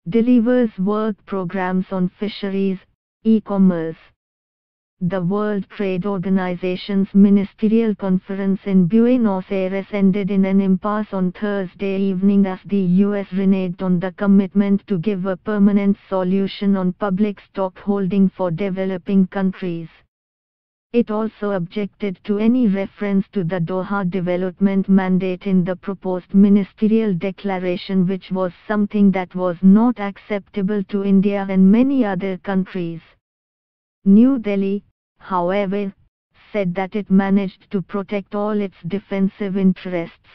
delivers work programs on fisheries, e-commerce. The World Trade Organization's ministerial conference in Buenos Aires ended in an impasse on Thursday evening as the US reneged on the commitment to give a permanent solution on public stockholding for developing countries. It also objected to any reference to the Doha Development Mandate in the proposed ministerial declaration, which was something that was not acceptable to India and many other countries. New Delhi, however, said that it managed to protect all its defensive interests.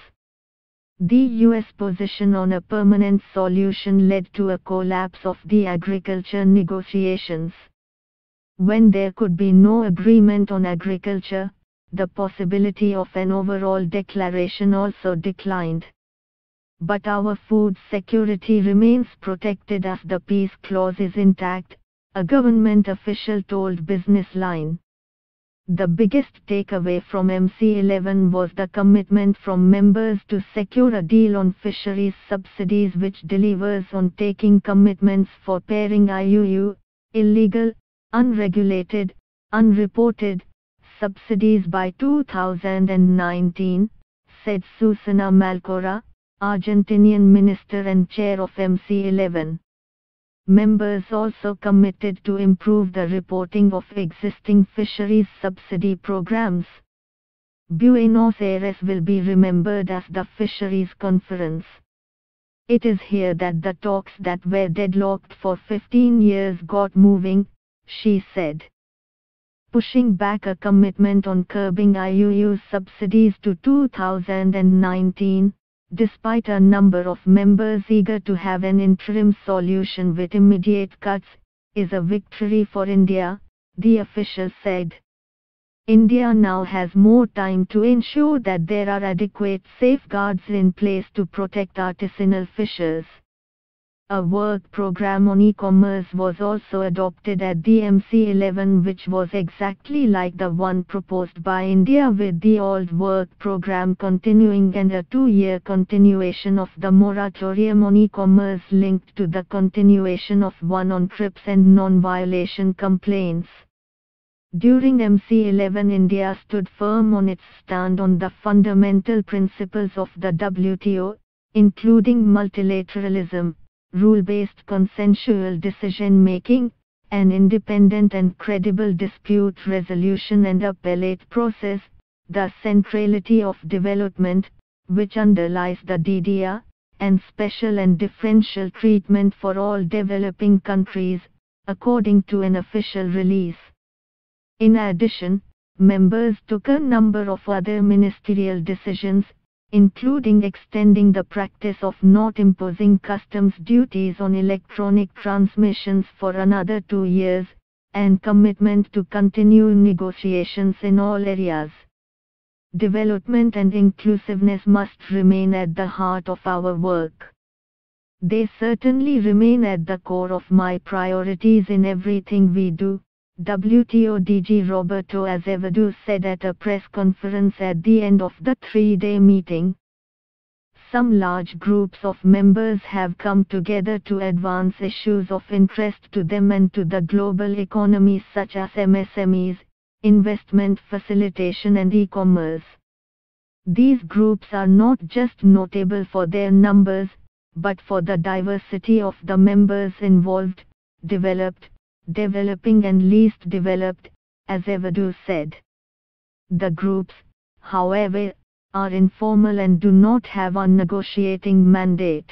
The US position on a permanent solution led to a collapse of the agriculture negotiations. When there could be no agreement on agriculture, the possibility of an overall declaration also declined. But our food security remains protected as the peace clause is intact, a government official told Business Line. The biggest takeaway from MC11 was the commitment from members to secure a deal on fisheries subsidies, which delivers on taking commitments for pairing IUU, illegal, unregulated, unreported subsidies by 2019, said Susana Malcorra, Argentinian minister and chair of MC11. Members also committed to improve the reporting of existing fisheries subsidy programs. Buenos Aires will be remembered as the Fisheries Conference. It is here that the talks that were deadlocked for 15 years got moving, she said. Pushing back a commitment on curbing IUU subsidies to 2019, despite a number of members eager to have an interim solution with immediate cuts, is a victory for India, the official said. India now has more time to ensure that there are adequate safeguards in place to protect artisanal fishers. A work program on e-commerce was also adopted at the MC11, which was exactly like the one proposed by India, with the old work program continuing and a 2-year continuation of the moratorium on e-commerce linked to the continuation of one on TRIPS and non-violation complaints. During MC11, India stood firm on its stand on the fundamental principles of the WTO, including multilateralism, rule-based consensual decision-making, an independent and credible dispute resolution and appellate process, the centrality of development, which underlies the DDR, and special and differential treatment for all developing countries, according to an official release. In addition, members took a number of other ministerial decisions, including extending the practice of not imposing customs duties on electronic transmissions for another 2 years, and commitment to continue negotiations in all areas. Development and inclusiveness must remain at the heart of our work. They certainly remain at the core of my priorities in everything we do, WTO DG Roberto Azevedo said at a press conference at the end of the 3-day meeting. Some large groups of members have come together to advance issues of interest to them and to the global economy, such as MSMEs, investment facilitation and e-commerce. These groups are not just notable for their numbers, but for the diversity of the members involved, developed, developing and least developed, Azevedo said. The groups, however, are informal and do not have a negotiating mandate.